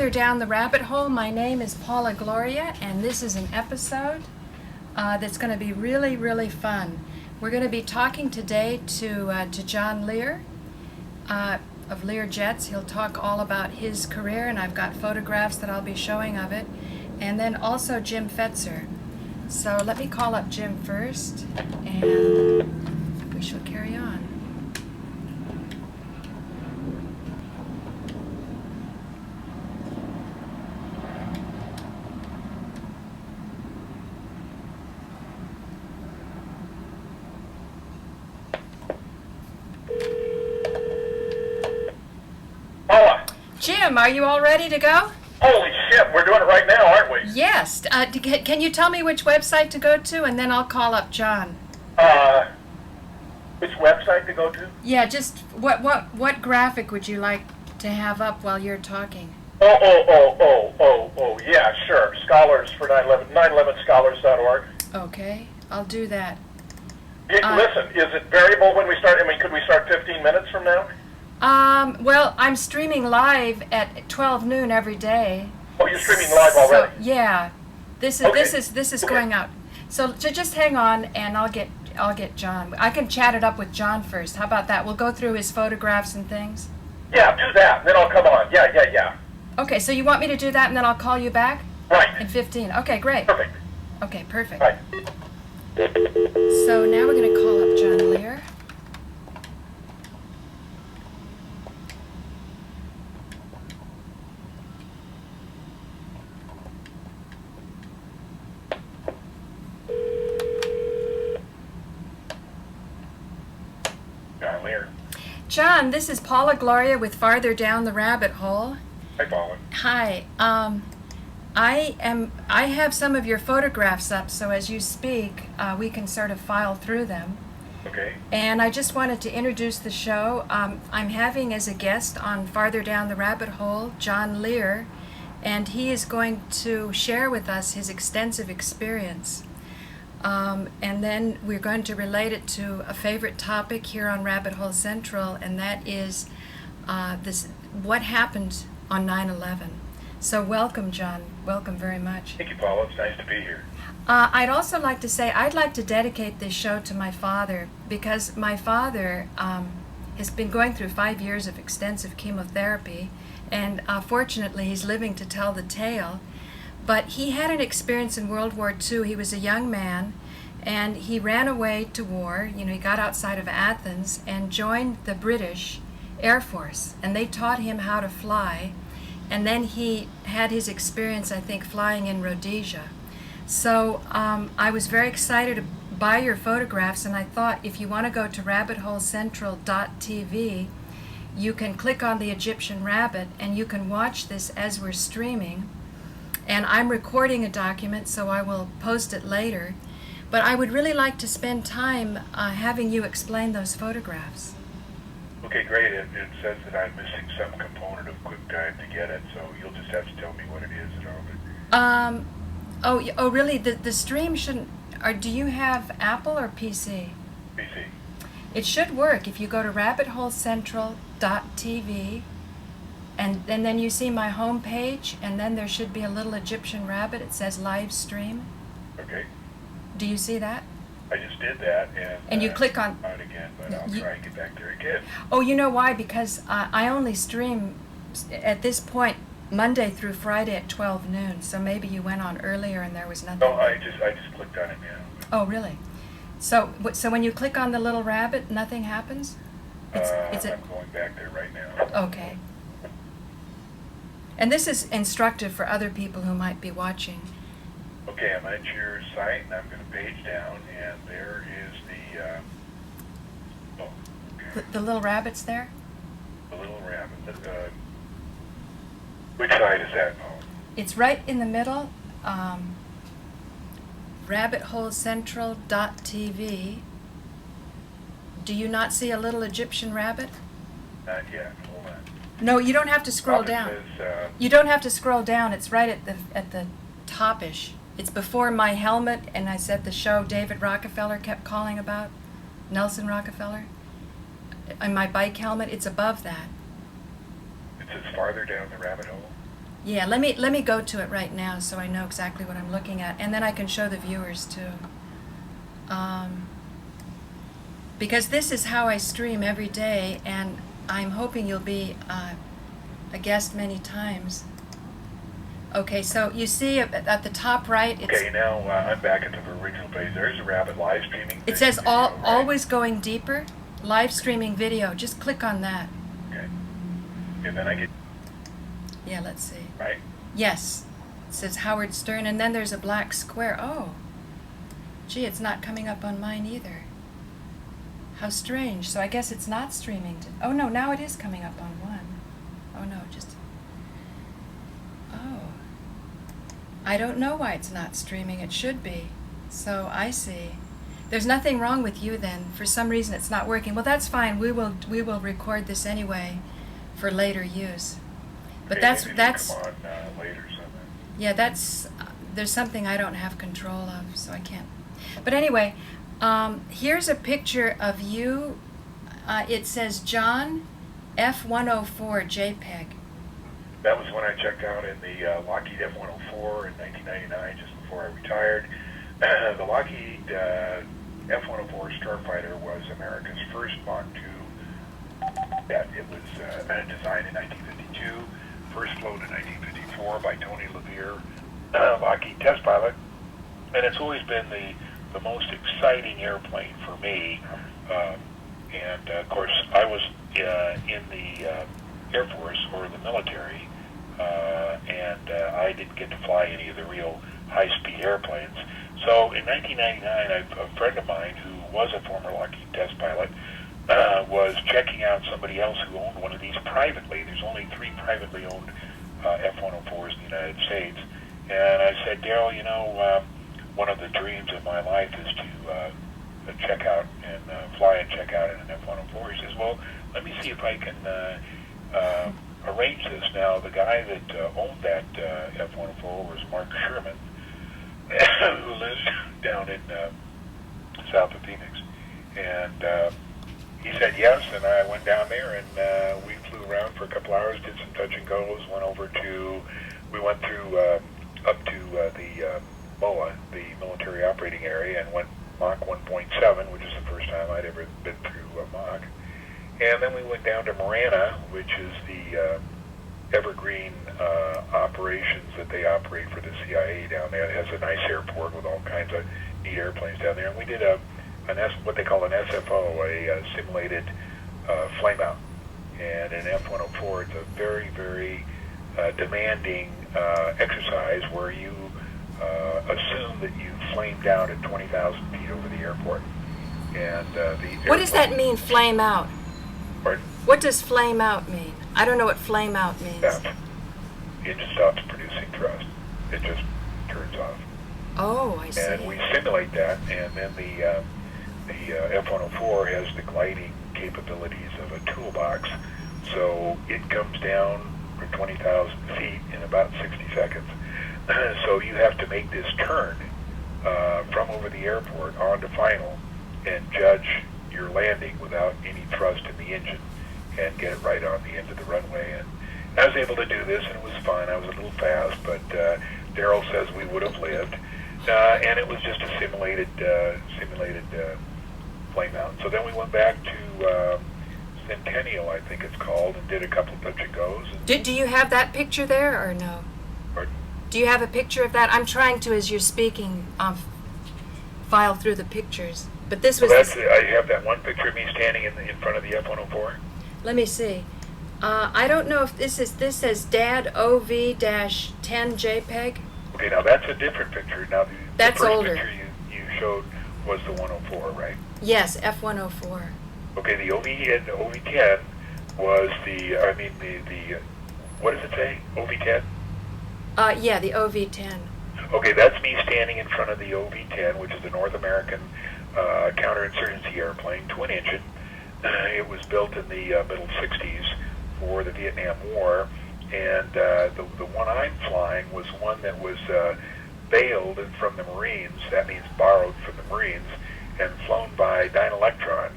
Farther Down the Rabbit Hole. My name is Paula Gloria, and this is an episode that's going to be really, really fun. We're going to be talking today to John Lear of Learjets. He'll talk all about his career, and I've got photographs that I'll be showing of it. And then also Jim Fetzer. So let me call up Jim first, and we shall carry on. Paula! Jim, are you all ready to go? Holy shit, we're doing it right now, aren't we? Yes. Can you tell me which website to go to, and then I'll call up John? Which website to go to? Yeah, just what graphic would you like to have up while you're talking? Yeah, sure. Scholars for 9/11, 9/11scholars.org. Okay, I'll do that. Listen, is it variable when we start? I mean, could we start 15 minutes from now? Well, I'm streaming live at 12 noon every day. Oh, you're streaming live already? So, yeah. This is going out. So just hang on, and I'll get John. I can chat it up with John first. How about that? We'll go through his photographs and things. Yeah, do that. Then I'll come on. Yeah. Okay, so you want me to do that, and then I'll call you back? Right. In 15. Okay, great. Perfect. Okay, perfect. Right. So now we're going to call up John Lear. John Lear. John, this is Paula Gloria with Farther Down the Rabbit Hole. Hi, Paula. Hi. I have some of your photographs up, so as you speak, we can sort of file through them. Okay. And I just wanted to introduce the show. I'm having as a guest on Farther Down the Rabbit Hole, John Lear, and he is going to share with us his extensive experience. And then we're going to relate it to a favorite topic here on Rabbit Hole Central, and that is what happened on 9/11. So welcome, John. Welcome very much. Thank you, Paula. It's nice to be here. I'd also like to say I'd like to dedicate this show to my father, because my father has been going through 5 years of extensive chemotherapy, and fortunately he's living to tell the tale. But he had an experience in World War II. He was a young man, and he ran away to war. You know, he got outside of Athens and joined the British Air Force, and they taught him how to fly. And then he had his experience, I think, flying in Rhodesia. So I was very excited to buy your photographs, and I thought if you want to go to RabbitHoleCentral.tv, you can click on the Egyptian rabbit, and you can watch this as we're streaming. And I'm recording a document, so I will post it later. But I would really like to spend time having you explain those photographs. Okay, great. It says that I'm missing some component of QuickTime to get it, so you'll just have to tell me what it is and all. Oh, really? The stream shouldn't. Or do you have Apple or PC? PC. It should work if you go to RabbitHoleCentral.tv, and then you see my home page, and then there should be a little Egyptian rabbit. It says live stream. Okay. Do you see that? I just did that, and you click on it again, but I'll try and get back there again. Oh, you know why? Because I only stream at this point Monday through Friday at 12 noon. So maybe you went on earlier and there was nothing. No, I just clicked on it now. Oh, really? So when you click on the little rabbit, nothing happens? I'm going back there right now. Okay. And this is instructive for other people who might be watching. Okay, I'm at your site, and I'm going to page down, and there is the little rabbit's there? The little rabbit. Which side is that, Paul? It's right in the middle. RabbitHoleCentral.tv. Do you not see a little Egyptian rabbit? Not yet. Hold on. No, you don't have to scroll down. You don't have to scroll down. It's right at the top-ish. It's before my helmet, and I said the show David Rockefeller kept calling about, Nelson Rockefeller. And my bike helmet, it's above that. It says farther down the rabbit hole. Yeah, let me go to it right now so I know exactly what I'm looking at, and then I can show the viewers too. Because this is how I stream every day, and I'm hoping you'll be a guest many times. Okay, so you see at the top right, it's... Okay, now I'm back into the original page. There's a Rabbit live streaming. It says always going deeper, live streaming video. Just click on that. Okay. And then I get... Yeah, let's see. Right? Yes. It says Howard Stern, and then there's a black square. Oh. Gee, it's not coming up on mine either. How strange. So I guess it's not streaming. Oh, no, now it is coming up on one. Oh, no, just... Oh. I don't know why it's not streaming. It should be. So I see. There's nothing wrong with you then. For some reason it's not working. Well, that's fine. We will record this anyway for later use. But okay, that's come on, later something. Yeah, that's there's something I don't have control of, so I can't. But anyway, here's a picture of you. It says John F104 JPEG. That was when I checked out in the Lockheed F104 in 1999, just before I retired. The Lockheed F104 Starfighter was America's first Mach 2 jet. It was designed in 1952, first flown in 1954 by Tony Lear, Lockheed test pilot, and it's always been the most exciting airplane for me. And of course, I was in the Air Force or the military, and I didn't get to fly any of the real high-speed airplanes. So in 1999, a friend of mine who was a former Lockheed test pilot was checking out somebody else who owned one of these privately. There's only 3 privately owned F-104s in the United States. And I said, Daryl, you know, one of the dreams of my life is to check out and fly and check out in an F-104. He says, well, let me see if I can arrange this. Now, the guy that owned that F-104 was Mark Sherman, who lives down in south of Phoenix. And he said yes, and I went down there, and we flew around for a couple hours, did some touch and goes, we went through up to the MOA, the military operating area, and went Mach 1.7, which is the first time I'd ever been through Mach. And then we went down to Marana, which is the evergreen operations that they operate for the CIA down there. It has a nice airport with all kinds of neat airplanes down there. And we did what they call an SFO, a simulated flameout. And in F-104, it's a very, very demanding exercise where you assume that you flame down at 20,000 feet over the airport. And what does that mean, flame out? Pardon? What does flame out mean? I don't know what flame out means. The engine stops producing thrust. It just turns off. Oh, I see. And we simulate that, and then the F-104 has the gliding capabilities of a toolbox, so it comes down from 20,000 feet in about 60 seconds. So you have to make this turn from over the airport onto final and judge your landing without any thrust in the engine and get it right on the end of the runway. And I was able to do this, and it was fun. I was a little fast, but Daryl says we would have lived. And it was just a simulated flame out. So then we went back to Centennial, I think it's called, and did a couple of touch and goes. Do you have that picture there or no? Pardon? Do you have a picture of that? I'm trying to, as you're speaking, file through the pictures. But this was... I have that one picture of me standing in front of the F-104. Let me see. I don't know if this says DAD OV-10 JPEG. Okay, now that's a different picture. Now the first older. Picture you showed was the 104, right? Yes, F-104. Okay, the OV-10 was the what does it say? OV-10? Yeah, the OV-10. Okay, that's me standing in front of the OV-10, which is the North American counterinsurgency airplane, twin engine. It was built in the middle 60s for the Vietnam War, and the one I'm flying was one that was bailed from the Marines, that means borrowed from the Marines, and flown by Dynalectron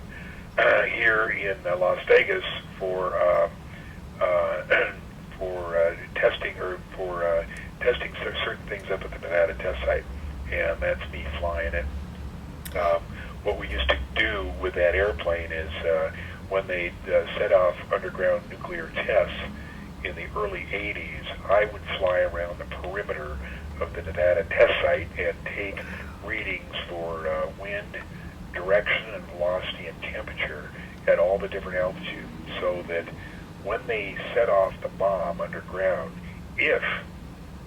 here in Las Vegas for testing or for that's me flying it. What we used to do with that airplane is when they set off underground nuclear tests in the early 80s, I would fly around the perimeter of the Nevada test site and take readings for wind, direction, and velocity and temperature at all the different altitudes, so that when they set off the bomb underground, if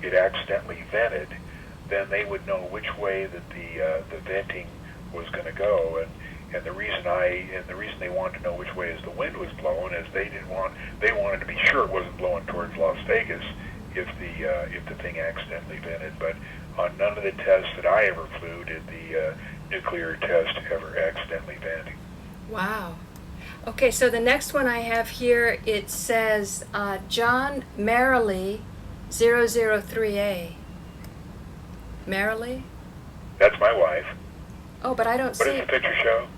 it accidentally vented, then they would know which way that the venting was going to go. And the reason they wanted to know which way as the wind was blowing is they wanted to be sure it wasn't blowing towards Las Vegas if the thing accidentally vented. But on none of the tests that I ever flew did the nuclear test ever accidentally vent. Wow. Okay, so the next one I have here, it says John Merrily 003A. Merrily? That's my wife. Oh, but I don't What see does it. the picture show?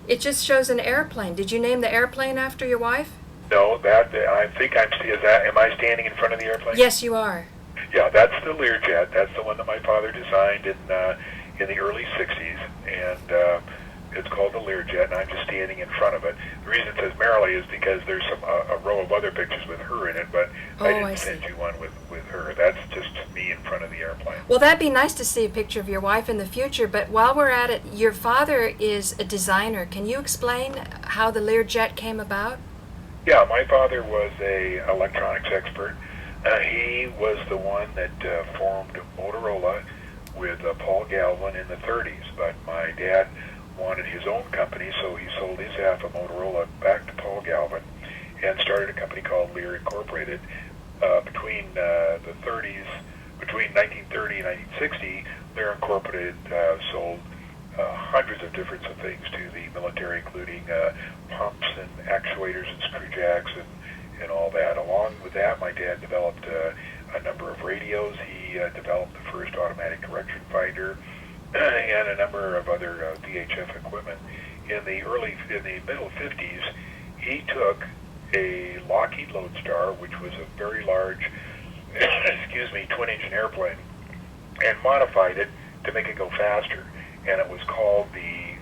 It just shows an airplane. Did you name the airplane after your wife? No, I think am I standing in front of the airplane? Yes, you are. Yeah, that's the Learjet. That's the one that my father designed in the early 60s, and it's called the Learjet, and I'm just standing in front of it. The reason it says Merrily is because there's a row of other pictures with her in it, but I didn't send you one with her. That's just me in front of the airplane. Well, that'd be nice to see a picture of your wife in the future, but while we're at it, your father is a designer. Can you explain how the Learjet came about? Yeah, my father was a electronics expert. He was the one that formed Motorola with Paul Galvin in the 30s, but my dad wanted his own company, so he sold his half of Motorola back to Paul Galvin and started a company called Lear Incorporated. Between the 30s, between 1930 and 1960, Lear Incorporated sold hundreds of different things to the military, including pumps and actuators and screw jacks and all that. Along with that, my dad developed a number of radios. He developed the first automatic direction finder and a number of other VHF equipment. In the middle 50s, he took a Lockheed Lodestar, which was a very large, twin-engine airplane, and modified it to make it go faster. And it was called the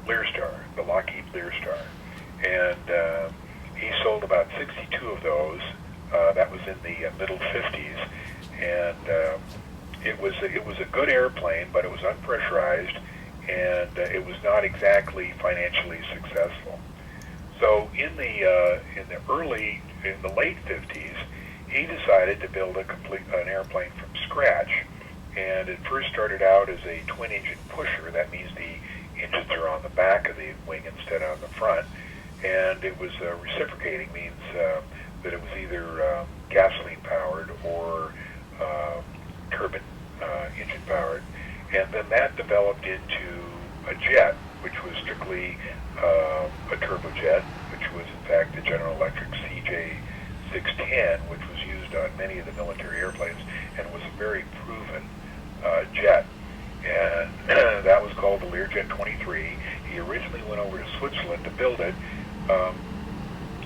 Learstar, the Lockheed Learstar. And he sold about 62 of those. That was in the middle 50s, and it was a good airplane, but it was unpressurized, and it was not exactly financially successful. So in the late 50s, he decided to build an airplane from scratch, and it first started out as a twin-engine pusher. That means the engines are on the back of the wing instead of on the front, and it was reciprocating, means that it was either gasoline-powered or turbine engine powered, and then that developed into a jet, which was strictly a turbojet, which was in fact the General Electric CJ610, which was used on many of the military airplanes, and was a very proven jet. And that was called the Learjet 23. He originally went over to Switzerland to build it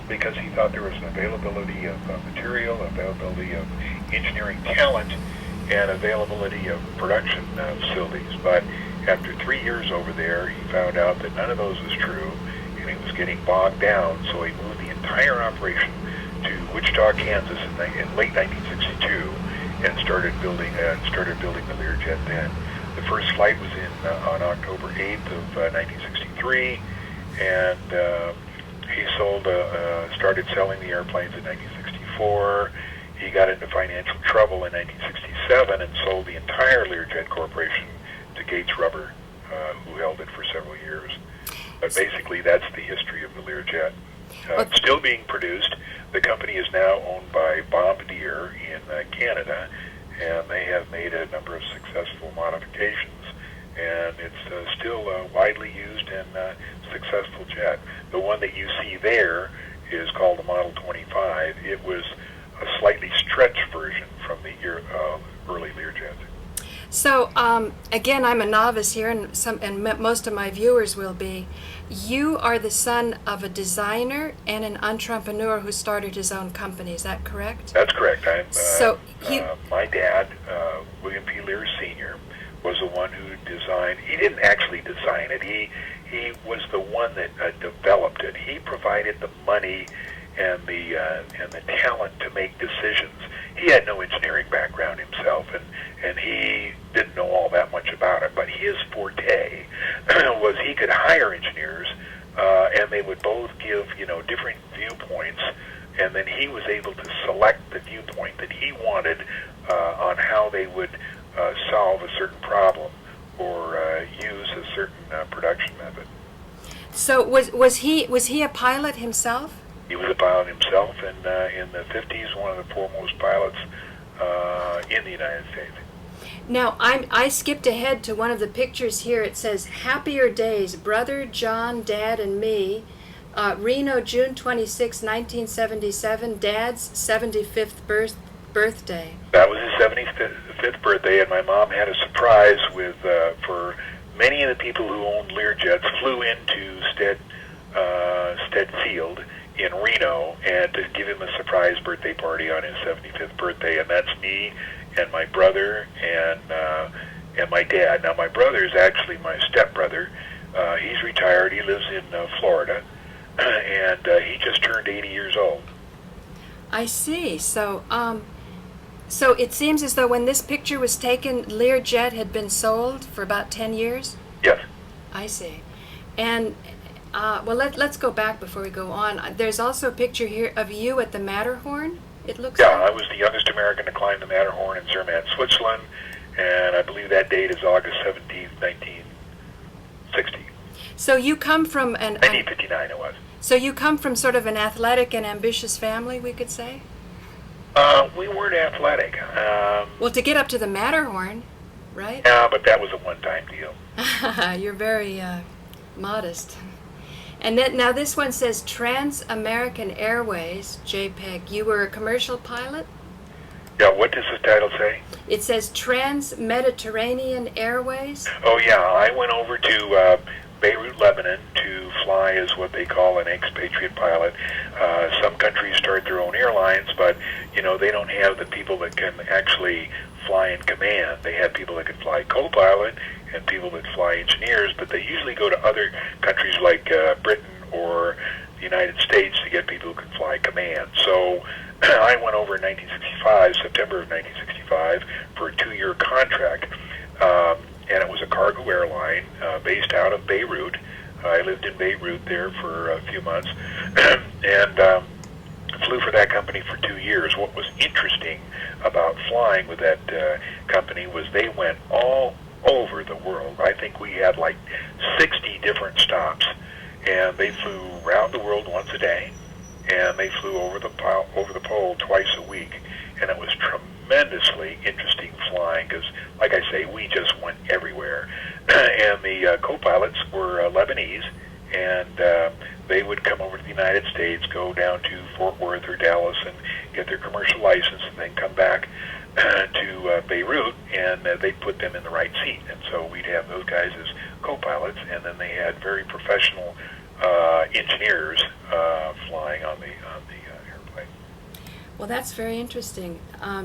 because he thought there was an availability of material, availability of engineering talent, and availability of production facilities. But after 3 years over there, he found out that none of those was true, and he was getting bogged down, so he moved the entire operation to Wichita, Kansas in late 1962 and started building the Learjet then. The first flight was on October 8th of 1963, and he started selling the airplanes in 1964. He got into financial trouble in 1967 and sold the entire Learjet Corporation to Gates Rubber, who held it for several years. But basically, that's the history of the Learjet. It's still being produced. The company is now owned by Bombardier in Canada, and they have made a number of successful modifications, and it's still widely used and successful jet. The one that you see there is called the Model 25. It was a slightly stretched version from the early Learjet. So again, I'm a novice here, and most of my viewers will be. You are the son of a designer and an entrepreneur who started his own company. Is that correct? That's correct. So my dad, William P. Lear Sr., was the one who designed. He didn't actually design it. He was the one that developed it. He provided the money and the talent to make decisions. He had no engineering background himself, and he didn't know all that much about it. But his forte was he could hire engineers, and they would both give different viewpoints, and then he was able to select the viewpoint that he wanted on how they would solve a certain problem or use a certain production method. So was he a pilot himself? He was a pilot himself, and in the 50s, one of the foremost pilots in the United States. Now, I skipped ahead to one of the pictures here. It says, "Happier Days, Brother, John, Dad, and me. Reno, June 26, 1977, Dad's 75th birthday." That was his 75th birthday, and my mom had a surprise with for many of the people who owned Learjets flew into Stead Field in Reno and to give him a surprise birthday party on his 75th birthday, and that's me and my brother and my dad. Now, my brother is actually my stepbrother. He's retired. He lives in Florida, and he just turned 80 years old. I see. So it seems as though when this picture was taken, Learjet had been sold for about 10 years? Yes. I see. And, well, let's go back before we go on. There's also a picture here of you at the Matterhorn, it looks like. Yeah, I was the youngest American to climb the Matterhorn in Zermatt, Switzerland, and I believe that date is August 17th, 1960. So you come from 1959 it was. So you come from sort of an athletic and ambitious family, we could say? We weren't athletic. Well, to get up to the Matterhorn, right? Yeah, but that was a one-time deal. You're very modest. And then, now this one says Trans-American Airways, JPEG. You were a commercial pilot? Yeah, what does the title say? It says Trans-Mediterranean Airways. Oh, yeah, I went over to Beirut, Lebanon to fly as what they call an expatriate pilot. Some countries start their own airlines, but, they don't have the people that can actually fly in command. They have people that can fly co-pilot and people that fly engineers, but they usually go to other countries like Britain or the United States to get people who can fly command. So I went over in 1965, September of 1965, for a 2-year contract, and it was a cargo airline based out of Beirut. I lived in Beirut there for a few months, and flew for that company for 2 years. What was interesting about flying with that company was they went all over the world. I think we had like 60 different stops, and they flew around the world once a day, and they flew over the pole twice a week, and it was tremendously interesting flying because, like I say, we just went everywhere. And the co-pilots were Lebanese, and they would come over to the United States, go down to Fort Worth or Dallas and get their commercial license, and then come back to Beirut, and they'd put them in the right seat. And so we'd have those guys as co-pilots, and then they had very professional engineers flying on the airplane. Well, that's very interesting.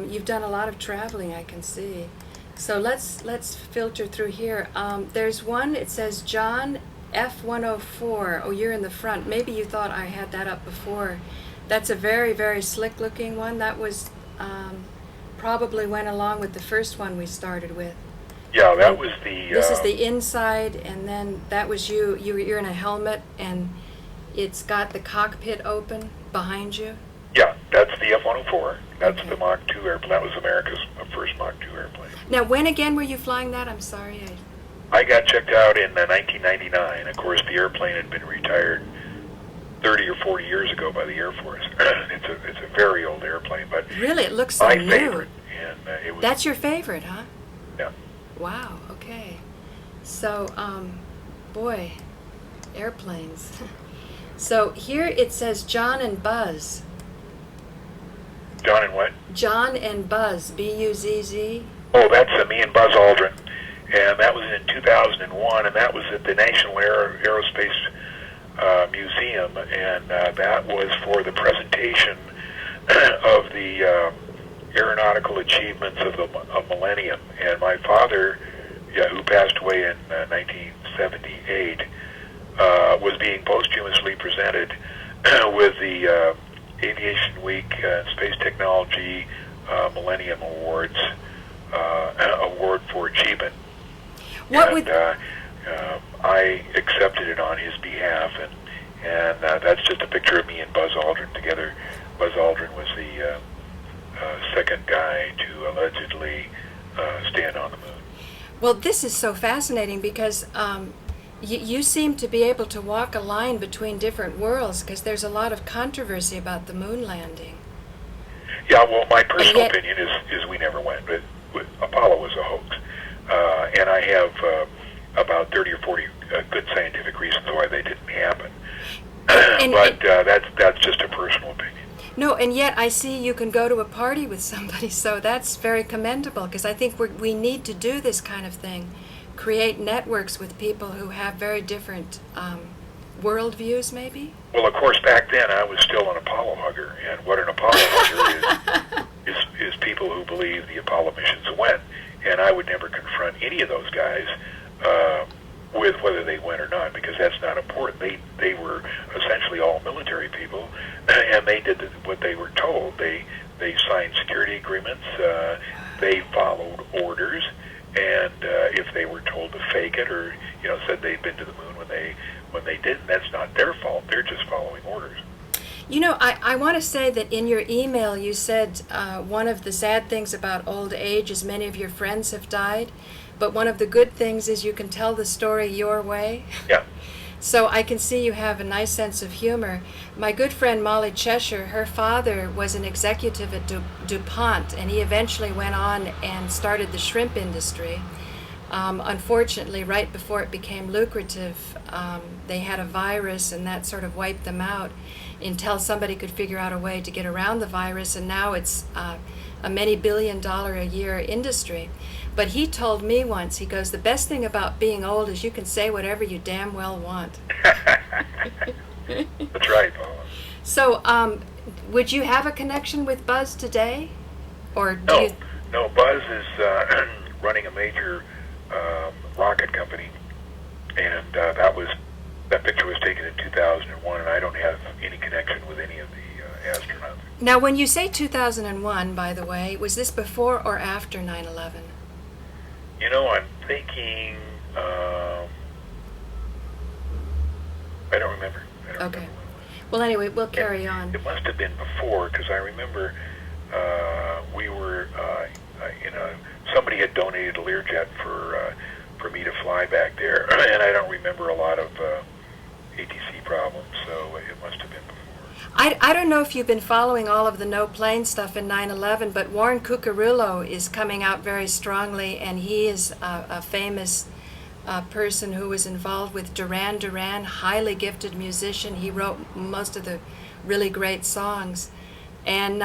You've done a lot of traveling, I can see. So let's filter through here. There's one, it says John F-104. Oh, you're in the front. Maybe you thought I had that up before. That's a very, very slick-looking one. That was probably went along with the first one we started with. Yeah, that was the... This is the inside, and then that was you. You're in a helmet, and it's got the cockpit open behind you. Yeah, that's the F-104. That's the Mach 2 airplane. That was America's first Mach 2 airplane. Now, when again were you flying that? I'm sorry. I got checked out in 1999. Of course, the airplane had been retired 30 or 40 years ago by the Air Force. It's a very old airplane, but really, it looks so my new. favorite. And it was. That's your favorite, huh? Yeah. Wow. Okay. So, boy, airplanes. So here it says John and Buzz. John and what? John and Buzz. B-U-Z-Z. Oh, that's me and Buzz Aldrin, and that was in 2001, and that was at the National Aerospace Museum, and that was for the presentation of the aeronautical achievements of the millennium. And my father who passed away in 1978, was being posthumously presented with the Aviation Week Space Technology Millennium Awards Award for Achievement. I accepted it on his behalf, and that's just a picture of me and Buzz Aldrin together. Buzz Aldrin was the second guy to allegedly stand on the moon. Well, this is so fascinating because you seem to be able to walk a line between different worlds, because there's a lot of controversy about the moon landing. Yeah, well, my personal opinion is we never went, but Apollo was a hoax. And I have about 30 or 40 good scientific reasons why they didn't happen. But that's just a personal opinion. No, and yet I see you can go to a party with somebody, so that's very commendable, because I think we need to do this kind of thing, create networks with people who have very different worldviews, maybe? Well, of course, back then I was still an Apollo hugger, and what an Apollo hugger is people who believe the Apollo missions went, and I would never confront any of those guys with whether they went or not, because that's not important. They were essentially all military people, and they did what they were told. They signed security agreements. They followed orders, and if they were told to fake it or said they'd been to the moon when they didn't, that's not their fault. They're just following orders. I want to say that in your email you said one of the sad things about old age is many of your friends have died, but one of the good things is you can tell the story your way. Yeah. So I can see you have a nice sense of humor. My good friend Molly Cheshire, her father was an executive at DuPont, and he eventually went on and started the shrimp industry. Unfortunately, right before it became lucrative, they had a virus, and that sort of wiped them out until somebody could figure out a way to get around the virus, and now it's a many $billion-a-year industry. But he told me once, he goes, the best thing about being old is you can say whatever you damn well want. That's right, Paula. So, would you have a connection with Buzz today? Or do No, Buzz is running a major rocket company, and that picture was taken in 2001, and I don't have any connection with any of the astronauts. Now, when you say 2001, by the way, was this before or after 9/11? I'm thinking, I don't remember. Okay. Well, anyway, we'll carry on. It must have been before, because I remember we were, somebody had donated a Learjet for me to fly back there, and I don't remember a lot of ATC problems, so it must have been before. I don't know if you've been following all of the no plane stuff in 9/11, but Warren Cucurullo is coming out very strongly, and he is a famous person who was involved with Duran Duran, highly gifted musician. He wrote most of the really great songs. And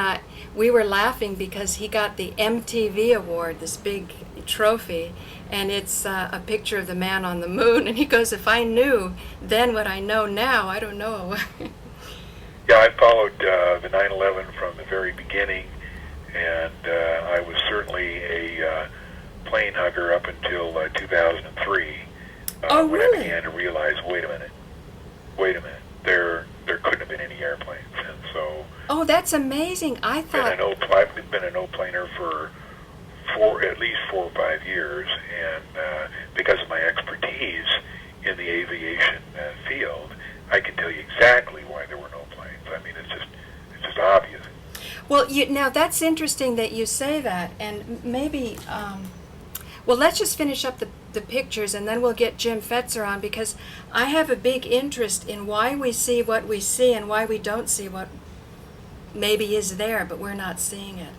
we were laughing because he got the MTV award, this big trophy, and it's a picture of the man on the moon. And he goes, if I knew then what I know now, I don't know. Yeah, I followed the 9/11 from the very beginning, and I was certainly a plane hugger up until 2003. Oh, when really? I began to realize, wait a minute, there couldn't have been any airplanes, and so. Oh, that's amazing! I thought. I've been an O-planer for at least 4 or 5 years, and because of my expertise in the aviation field, I can tell you exactly why there were no planes. I mean, it's just obvious. Well, now that's interesting that you say that, and maybe. Well, let's just finish up the pictures, and then we'll get Jim Fetzer on, because I have a big interest in why we see what we see and why we don't see what maybe is there, but we're not seeing it.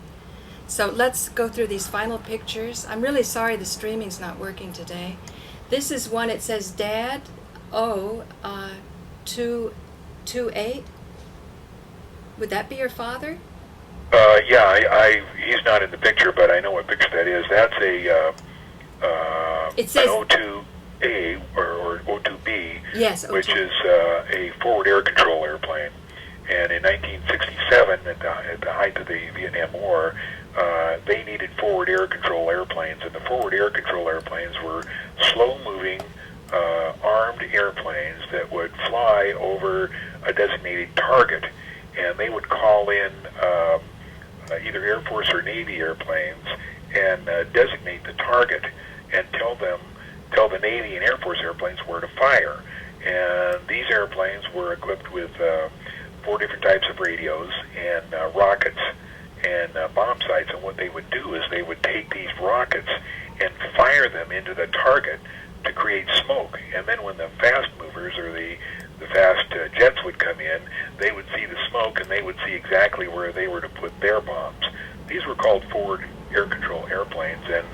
So let's go through these final pictures. I'm really sorry the streaming's not working today. This is one, it says Dad O 228. Would that be your father? Yeah, he's not in the picture, but I know what picture that is. That's it says an O2A or O2B, yes, O2. which is a forward air control airplane. And in 1967, at the height of the Vietnam War, they needed forward air control airplanes, and the forward air control airplanes were slow-moving, armed airplanes that would fly over a designated target, and they would call in either Air Force or Navy airplanes and designate the target and tell the Navy and Air Force airplanes where to fire. And these airplanes were equipped with 4 different types of radios and rockets and bomb sights. And what they would do is they would take these rockets and fire them into the target to create smoke. And then when the fast movers or the fast jets would come in, they would see the smoke and they would see exactly where they were to put their bombs. These were called forward air control airplanes, and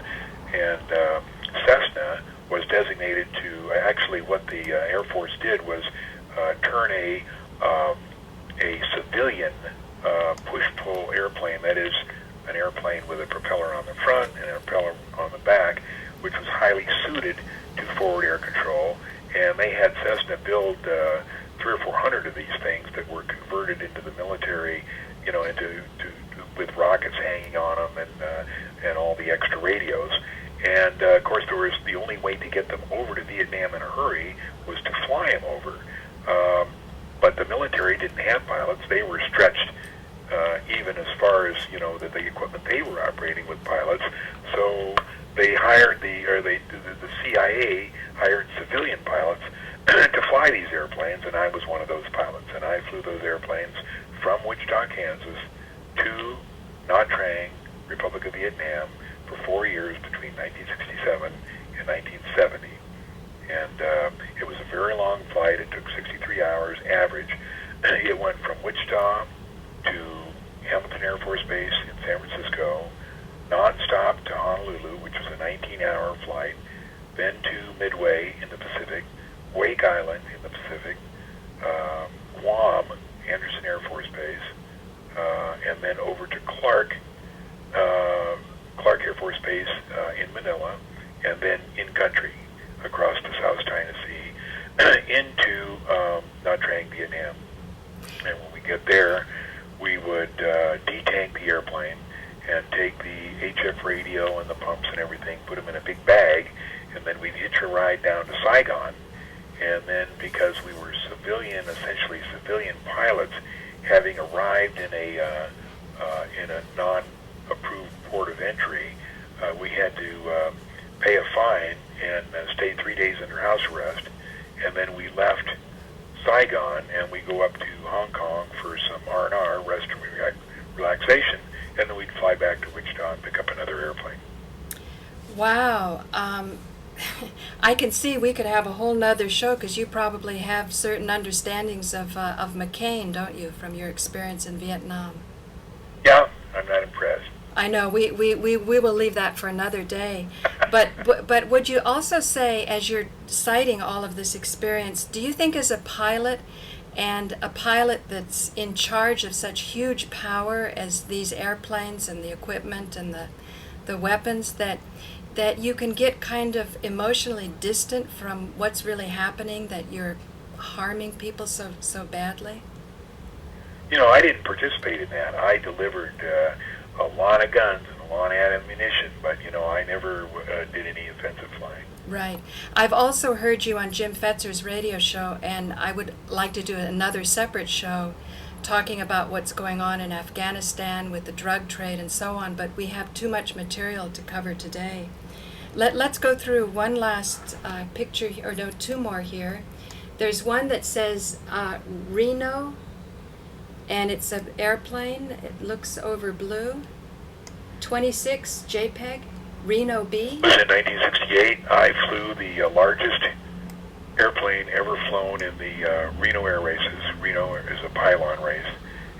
Cessna was designated to, actually what the Air Force did was turn a civilian push-pull airplane, that is an airplane with a propeller on the front and a propeller on the back, which was highly suited to forward air control. And they had Cessna build 300 or 400 of these things that were converted into the military, with rockets hanging on them and all the extra radios. And of course, the only way to get them over to Vietnam in a hurry was to fly them over. But the military didn't have pilots; they were stretched even as far as the equipment they were operating with pilots. So they hired the CIA hired civilian pilots to fly these airplanes, and I was one of those pilots. And I flew those airplanes from Wichita, Kansas, to Nha Trang, Republic of Vietnam, for 4 years between 1967 and 1970. And it was a very long flight. It took 63 hours average. It went from Wichita to Hamilton Air Force Base in San Francisco, non-stop to Honolulu, which was a 19-hour flight, then to Midway in the Pacific, Wake Island in the Pacific, Guam, Anderson Air Force Base, and then over to Clark Air Force Base in Manila, and then in country across the South China Sea into Nha Trang, Vietnam. And when we get there, we would detank the airplane and take the HF radio and the pumps and everything, put them in a big bag, and then we'd hitch a ride down to Saigon. And then because we were essentially civilian pilots, having arrived in a non-approved port of entry, we had to pay a fine and stay 3 days under house arrest. And then we left Saigon and we go up to Hong Kong for some R&R, rest and relaxation, and then we'd fly back to Wichita and pick up another airplane. Wow. I can see we could have a whole nother show, because you probably have certain understandings of McCain, don't you, from your experience in Vietnam? Yeah, I'm not impressed. I know. We will leave that for another day. But would you also say, as you're citing all of this experience, do you think as a pilot, and a pilot that's in charge of such huge power as these airplanes and the equipment and the weapons, that you can get kind of emotionally distant from what's really happening, that you're harming people so badly? I didn't participate in that. I delivered a lot of guns and a lot of ammunition, but I never did any offensive flying. Right. I've also heard you on Jim Fetzer's radio show, and I would like to do another separate show talking about what's going on in Afghanistan with the drug trade and so on, but we have too much material to cover today. Let's go through one last picture, or no, two more here. There's one that says Reno, and it's an airplane. It looks over blue. 26 JPEG, Reno B. In 1968, I flew the largest airplane ever flown in the Reno Air Races. Reno is a pylon race,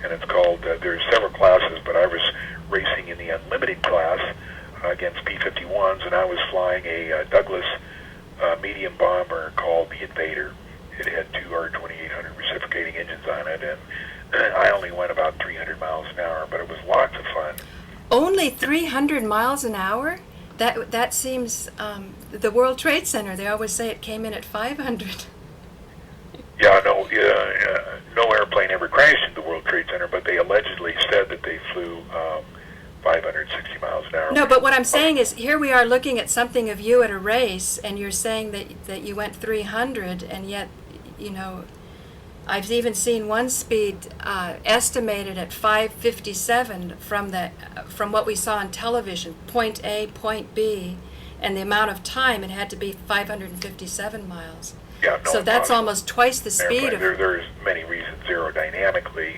and it's called, there's several classes, but I was racing in the unlimited class against P-51s, and I was flying a Douglas medium bomber called the Invader. It had two R-2800 reciprocating engines on it, and I only went about 300 miles an hour, but it was lots of fun. Only 300 miles an hour? That seems, the World Trade Center, they always say it came in at 500. Yeah, no airplane ever crashed into the World Trade Center, but they allegedly said that they flew 560 miles an hour. No, but what I'm saying is, here we are looking at something of you at a race, and you're saying that you went 300, and yet, you know, I've even seen one speed estimated at 557 from what we saw on television, point A, point B, and the amount of time it had to be 557 miles. Yeah, no, so that's almost twice the speed of... There's many reasons aerodynamically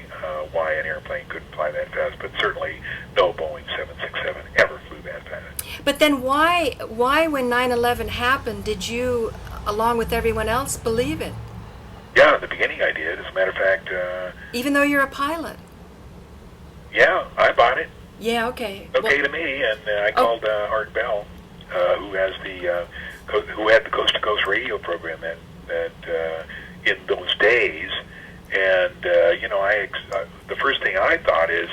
why an airplane couldn't fly that fast, but certainly no Boeing 767 ever flew that fast. But then why when 9/11 happened, did you, along with everyone else, believe it? Yeah, in the beginning I did. As a matter of fact... even though you're a pilot? Yeah, I bought it. Yeah, okay. Okay to me, and I called Art Bell, who had the Coast to Coast radio program that in those days, and you know, the first thing I thought is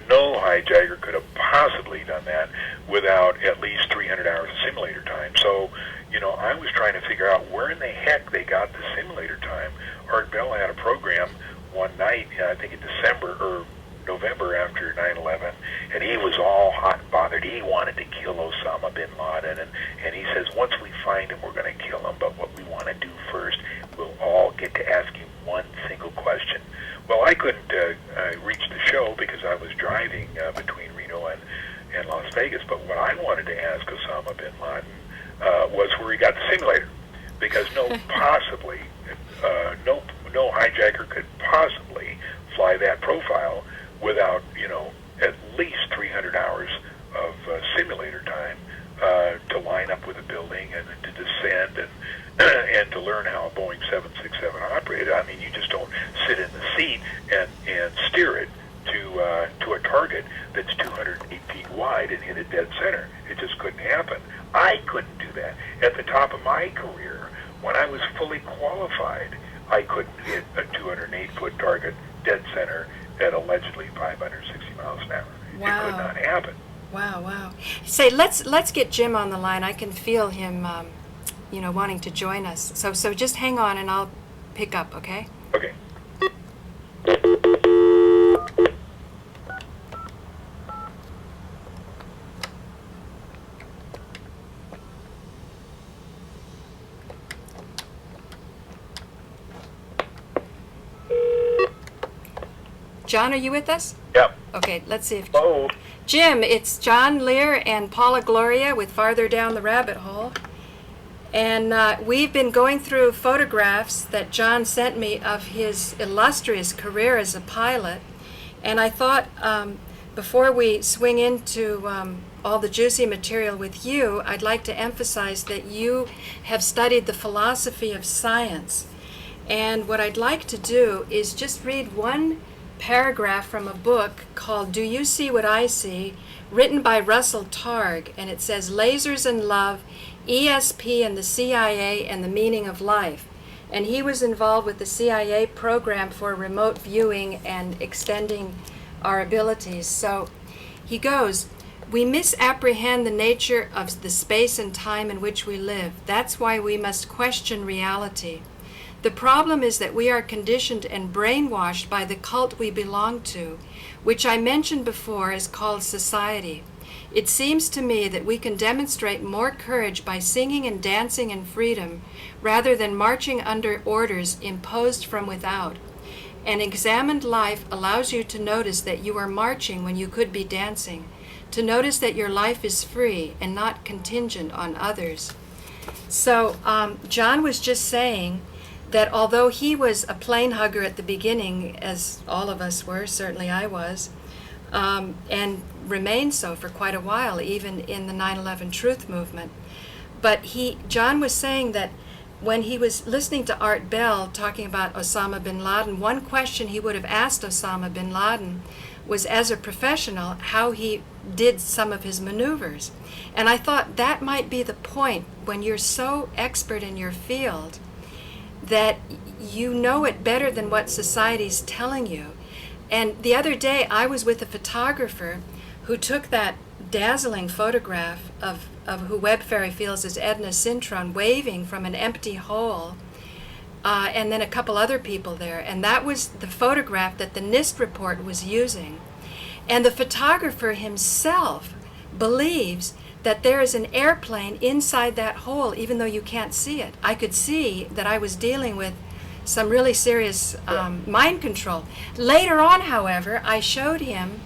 no hijacker could have possibly done that without at least 300 hours of simulator time. So, you know, I was trying to figure out where in the heck they got the simulator time. Art Bell had a program one night, I think in December or November after 9/11, and he was all hot and bothered. He wanted to kill Osama bin Laden, and he says, once we find him, we're going to kill him, but what we want to do first, we'll all get to ask him one single question. Well, I couldn't reach the show because I was driving between Reno and Las Vegas, but what I wanted to ask Osama bin Laden was where he got the simulator, because no hijacker could possibly fly that profile without, you know, at least 300 hours of simulator time to line up with a building and to descend and to learn how a Boeing 767 operated. I mean, you just don't sit in the seat and steer it to a target that's 208 feet wide and hit a dead center. It just couldn't happen. I couldn't do that. At the top of my career, when I was fully qualified, I couldn't hit a 208-foot target dead center at allegedly 560 miles an hour. Wow. It could not happen. Wow. Say, let's get Jim on the line. I can feel him, you know, wanting to join us. So just hang on, and I'll pick up, okay? Okay. John, are you with us? Yep. Okay, let's see if... Hello. Jim, it's John Lear and Paula Gloria with Farther Down the Rabbit Hole. And we've been going through photographs that John sent me of his illustrious career as a pilot. And I thought before we swing into all the juicy material with you, I'd like to emphasize that you have studied the philosophy of science. And what I'd like to do is just read one paragraph from a book called Do You See What I See?, written by Russell Targ, and it says, Lasers and Love, ESP and the CIA and the Meaning of Life. And he was involved with the CIA program for remote viewing and extending our abilities. So he goes, we misapprehend the nature of the space and time in which we live. That's why we must question reality. The problem is that we are conditioned and brainwashed by the cult we belong to, which I mentioned before is called society. It seems to me that we can demonstrate more courage by singing and dancing in freedom rather than marching under orders imposed from without. An examined life allows you to notice that you are marching when you could be dancing, to notice that your life is free and not contingent on others. So John was just saying that although he was a plane hugger at the beginning, as all of us were, certainly I was, and remained so for quite a while, even in the 9/11 Truth Movement. But John was saying that when he was listening to Art Bell talking about Osama bin Laden, one question he would have asked Osama bin Laden was, as a professional, how he did some of his maneuvers. And I thought that might be the point when you're so expert in your field that you know it better than what society's telling you. And the other day I was with a photographer who took that dazzling photograph of who Webb Ferry feels is Edna Sintron waving from an empty hole, and then a couple other people there. And that was the photograph that the NIST report was using. And the photographer himself believes that there is an airplane inside that hole, even though you can't see it. I could see that I was dealing with some really serious mind control. Later on, however, I showed him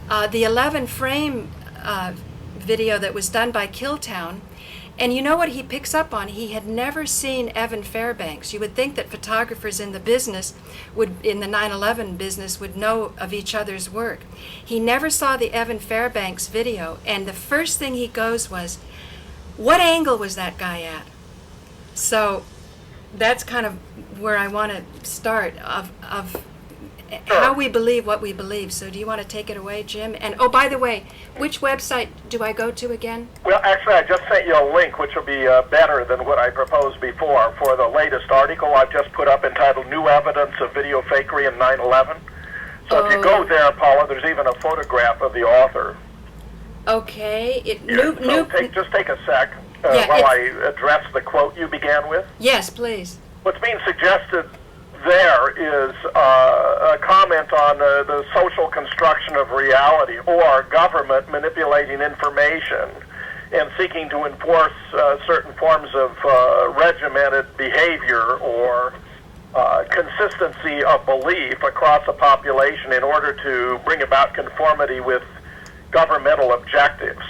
the 11-frame video that was done by Killtown. And you know what he picks up on? He had never seen Evan Fairbanks. You would think that photographers in the business in the 9/11 business would know of each other's work. He never saw the Evan Fairbanks video, and the first thing he goes was, what angle was that guy at? So that's kind of where I want to start of how we believe what we believe. So do you want to take it away, Jim? And oh, by the way, which website do I go to again? Well, actually, I just sent you a link, which will be better than what I proposed before, for the latest article I've just put up entitled New Evidence of Video Fakery in 9/11. So if you go there, Paula, there's even a photograph of the author. Okay. Just take a sec while I address the quote you began with. Yes, please. What's being suggested there is a comment on the social construction of reality, or government manipulating information and seeking to enforce certain forms of regimented behavior or consistency of belief across a population in order to bring about conformity with governmental objectives.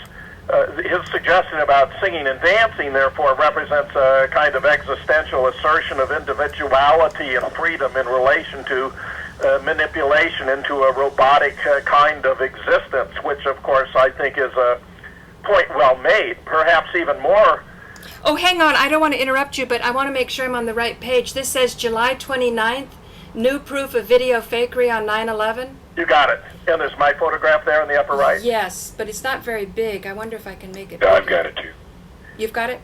His suggestion about singing and dancing, therefore, represents a kind of existential assertion of individuality and freedom in relation to manipulation into a robotic kind of existence, which, of course, I think is a point well made, perhaps even more. Oh, hang on. I don't want to interrupt you, but I want to make sure I'm on the right page. This says July 29th, new proof of video fakery on 9/11. You got it. And there's my photograph there in the upper right. Yes, but it's not very big. I wonder if I can make it Yeah, bigger. I've got it too. You've got it?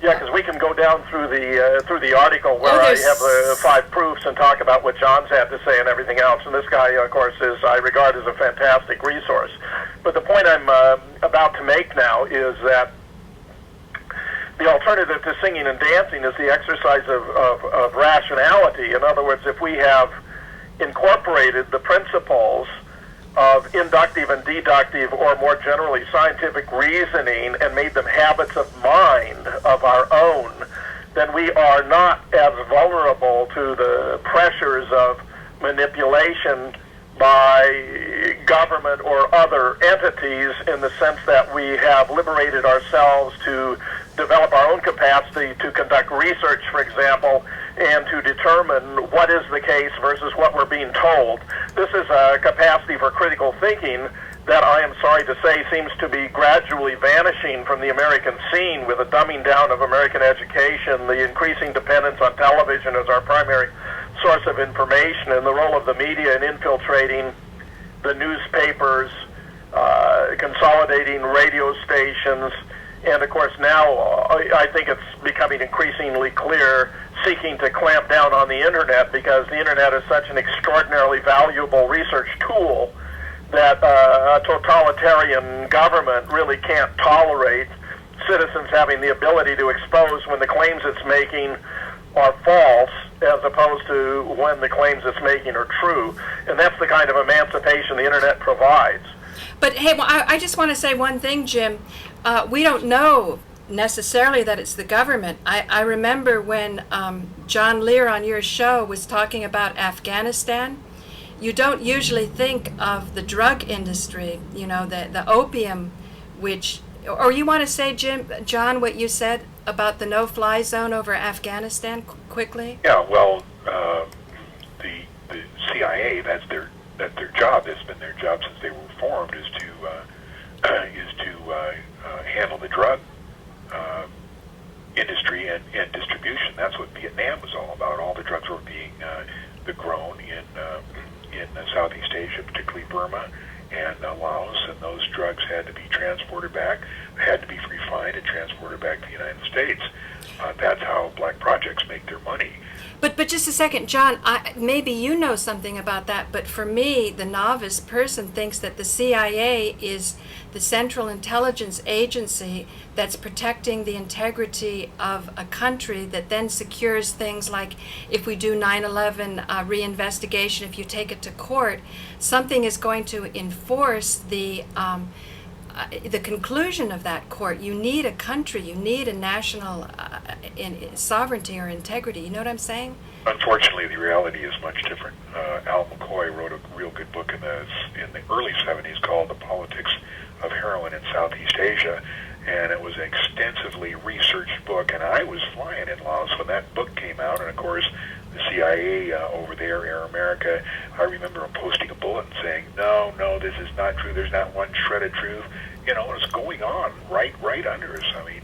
Yeah, because we can go down through the article where I have the 5 proofs and talk about what John's had to say and everything else. And this guy, of course, I regard as a fantastic resource. But the point I'm about to make now is that the alternative to singing and dancing is the exercise of rationality. In other words, if we have incorporated the principles of inductive and deductive, or more generally scientific reasoning, and made them habits of mind of our own, then we are not as vulnerable to the pressures of manipulation by government or other entities, in the sense that we have liberated ourselves to develop our own capacity to conduct research, for example, and to determine what is the case versus what we're being told. This is a capacity for critical thinking that, I am sorry to say, seems to be gradually vanishing from the American scene, with a dumbing down of American education, the increasing dependence on television as our primary source of information, and the role of the media in infiltrating the newspapers, consolidating radio stations, and of course now I think it's becoming increasingly clear, seeking to clamp down on the internet, because the internet is such an extraordinarily valuable research tool that a totalitarian government really can't tolerate citizens having the ability to expose when the claims it's making are false, as opposed to when the claims it's making are true. And that's the kind of emancipation the internet provides. But hey, well, I just want to say one thing, Jim. We don't know necessarily that it's the government. I remember when John Lear on your show was talking about Afghanistan. You don't usually think of the drug industry, you know, the opium, which, or you want to say, John, what you said about the no-fly zone over Afghanistan quickly? Yeah, well, the CIA, that's their job. It's been their job since they were formed, is to handle the drug industry and distribution. That's what Vietnam was all about. All the drugs were being grown in Southeast Asia, particularly Burma and Laos, and those drugs had to be transported back, had to be refined and transported back to the United States. That's how black projects make their money. But But just a second, John, maybe you know something about that, but for me, the novice person thinks that the CIA is the Central Intelligence Agency that's protecting the integrity of a country that then secures things like if we do 9/11 reinvestigation, if you take it to court, something is going to enforce the conclusion of that court. You need a country, you need a national sovereignty or integrity. You know what I'm saying? Unfortunately, the reality is much different. Al McCoy wrote a real good book in the early 70s called The Politics of Heroin in Southeast Asia, and it was an extensively researched book, and I was flying in Laos when that book came out, and of course, the CIA over there, Air America, I remember him posting a bulletin saying, no, this is not true, there's not one shred of truth. You know, it's going on right under us. I mean,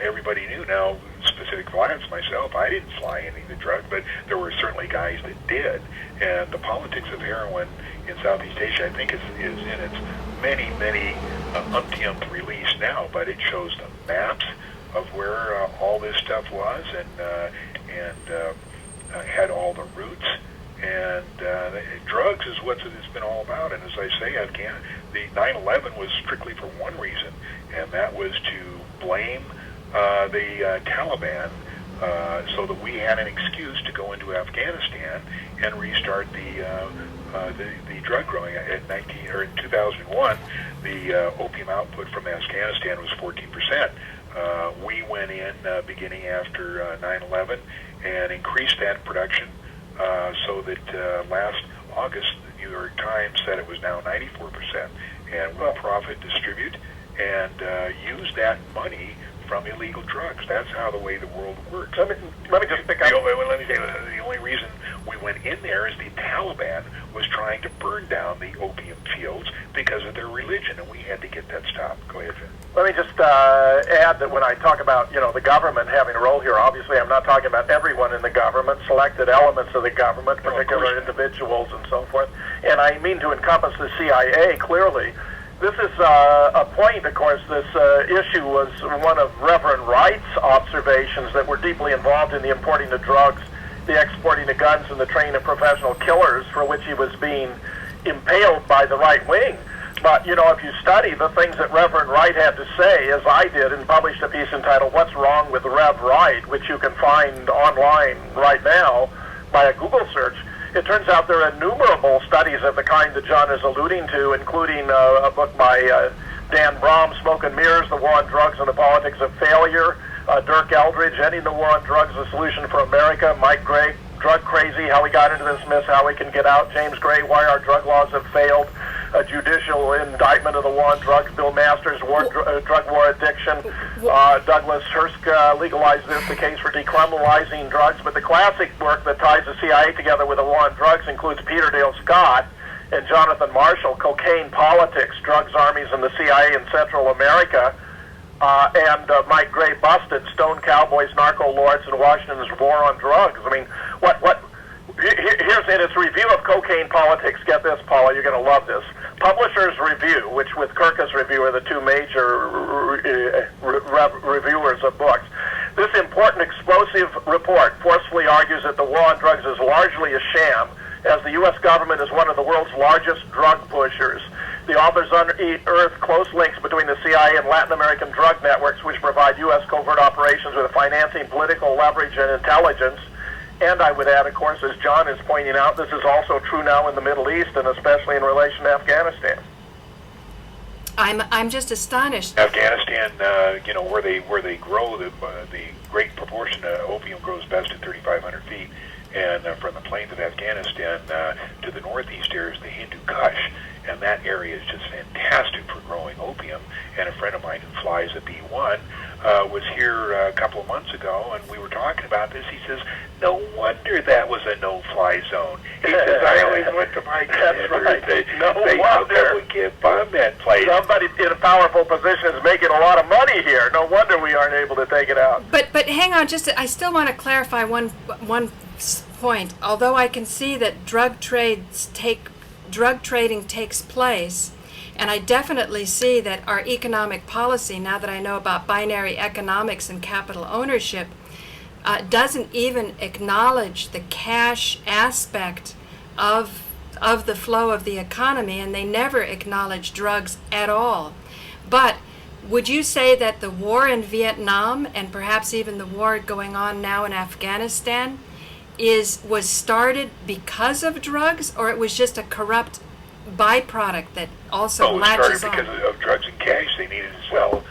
everybody knew. Now, specific flyers myself, I didn't fly any of the drug, but there were certainly guys that did. And the politics of heroin in Southeast Asia, I think, is in its many umpteenth release now, but it shows the maps of where all this stuff was and had all the routes. And drugs is what it's been all about. And as I say, the 9/11 was strictly for one reason, and that was to blame the Taliban so that we had an excuse to go into Afghanistan and restart the drug growing. In 2001, the opium output from Afghanistan was 14%. We went in beginning after 9/11 and increased that production. So that last August, the New York Times said it was now 94%. And we'll profit distribute and use that money from illegal drugs. That's how the way the world works. Let me just pick up. Let me say, the only reason we went in there is the Taliban was trying to burn down the opium fields because of their religion, and we had to get that stopped. Go ahead, Finn. Let me just add that when I talk about, the government having a role here, obviously I'm not talking about everyone in the government, selected elements of the government, particular individuals and so forth. And I mean to encompass the CIA clearly. This is a point, of course, this issue was one of Reverend Wright's observations that were deeply involved in the importing of drugs, the exporting of guns, and the training of professional killers for which he was being impaled by the right wing. But, if you study the things that Reverend Wright had to say, as I did, and published a piece entitled What's Wrong with Rev Wright, which you can find online right now by a Google search, it turns out there are innumerable studies of the kind that John is alluding to, including a book by Dan Brom, Smoke and Mirrors, The War on Drugs and the Politics of Failure, Dirk Eldridge, Ending the War on Drugs, The Solution for America, Mike Gray, Drug Crazy, How We Got Into This Mess, How We Can Get Out, James Gray, Why Our Drug Laws Have Failed, a judicial indictment of the war on drugs, Bill Masters, drug war addiction, Douglas Hurst, Legalize This, The Case for Decriminalizing Drugs. But the classic work that ties the CIA together with the war on drugs includes Peter Dale Scott and Jonathan Marshall, Cocaine Politics, Drugs, Armies, and the CIA in Central America, and Mike Gray, Busted, Stone Cowboys, Narco Lords, and Washington's War on Drugs. I mean, here's in its review of Cocaine Politics, get this, Paula, you're going to love this. Publisher's Review, which with Kirkus Review are the two major reviewers of books. This important explosive report forcefully argues that the war on drugs is largely a sham, as the U.S. government is one of the world's largest drug pushers. The authors unearth close links between the CIA and Latin American drug networks, which provide U.S. covert operations with financing, political leverage, and intelligence. And I would add, of course, as John is pointing out, this is also true now in the Middle East, and especially in relation to Afghanistan. I'm just astonished. Afghanistan, where they grow the great proportion of opium grows best at 3,500 feet, and from the plains of Afghanistan to the northeast here is the Hindu Kush, and that area is just fantastic for growing opium. And a friend of mine who flies a B-1 was here a couple of months ago, and we were talking about this. He says, no wonder that was a no-fly zone. He says, I always went to my commander. No wonder. We can't bomb that place. Somebody in a powerful position is making a lot of money here. No wonder we aren't able to take it out. But hang on, I still want to clarify one point. Although I can see that drug trading takes place, and I definitely see that our economic policy, now that I know about binary economics and capital ownership, doesn't even acknowledge the cash aspect of the flow of the economy, and they never acknowledge drugs at all. But would you say that the war in Vietnam, and perhaps even the war going on now in Afghanistan, was started because of drugs, or it was just a corrupt byproduct that also latches on? It started because of drugs and cash. They needed to sell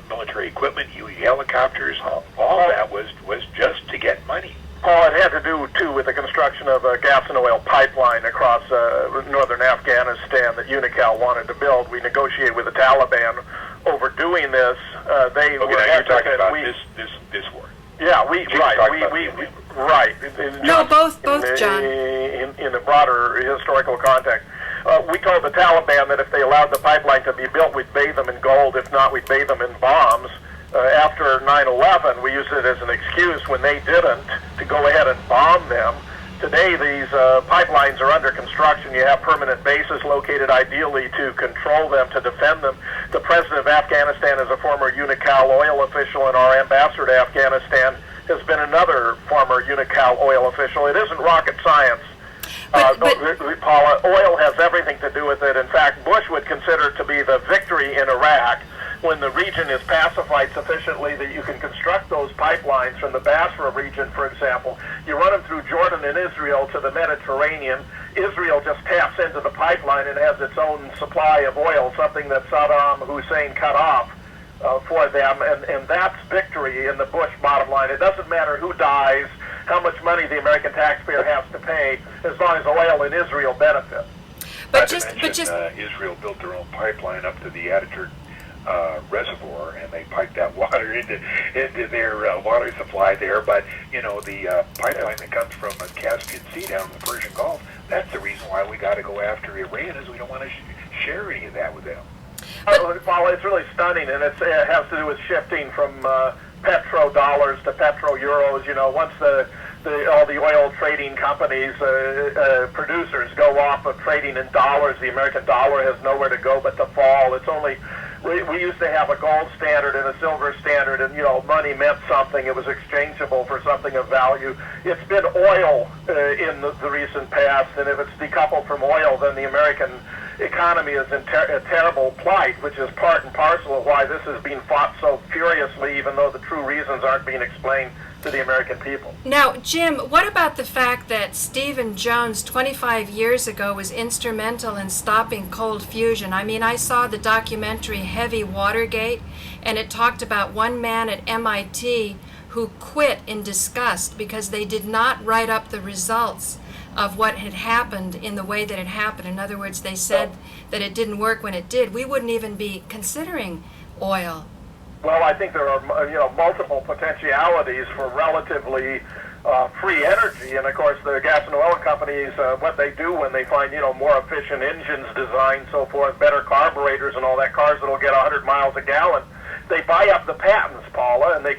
military equipment, Huey helicopters. All that was just to get money. Paul, it had to do, too, with the construction of a gas and oil pipeline across northern Afghanistan that Unocal wanted to build. We negotiated with the Taliban over doing this. They were you're talking about this war. Yeah, right. No, both, John. In a broader historical context. We told the Taliban that if they allowed the pipeline to be built, we'd bathe them in gold. If not, we'd bathe them in bombs. After 9/11, we used it as an excuse when they didn't to go ahead and bomb them. Today, these pipelines are under construction. You have permanent bases located ideally to control them, to defend them. The president of Afghanistan is a former Unocal oil official, and our ambassador to Afghanistan has been another former Unocal oil official. It isn't rocket science. Paula, oil has everything to do with it. In fact, Bush would consider it to be the victory in Iraq when the region is pacified sufficiently that you can construct those pipelines from the Basra region, for example. You run them through Jordan and Israel to the Mediterranean. Israel just taps into the pipeline and has its own supply of oil, something that Saddam Hussein cut off for them, and that's victory in the Bush bottom line. It doesn't matter who dies, how much money the American taxpayer has to pay, as long as oil in Israel benefit. But Israel built their own pipeline up to the Ataturk reservoir, and they piped that water into their water supply there. But the pipeline that comes from the Caspian Sea down in the Persian Gulf, that's the reason why we got to go after Iran, is we don't want to share any of that with them. Paula, it's really stunning, and it has to do with shifting from petrodollars to petro-euros. Once all the oil trading companies, producers go off of trading in dollars, the American dollar has nowhere to go but to fall. It's only we used to have a gold standard and a silver standard, and money meant something. It was exchangeable for something of value. It's been oil in the recent past, and if it's decoupled from oil, then the American economy is in a terrible plight, which is part and parcel of why this is being fought so furiously, even though the true reasons aren't being explained to the American people. Now, Jim, what about the fact that Stephen Jones 25 years ago was instrumental in stopping cold fusion? I mean, I saw the documentary Heavy Watergate, and it talked about one man at MIT who quit in disgust because they did not write up the results of what had happened in the way that it happened. In other words, they said that it didn't work when it did. We wouldn't even be considering oil. Well, I think there are multiple potentialities for relatively free energy, and of course the gas and oil companies, what they do when they find more efficient engines designed, so forth, better carburetors and all that, cars that'll get 100 miles a gallon, they buy up the patents, Paula, and they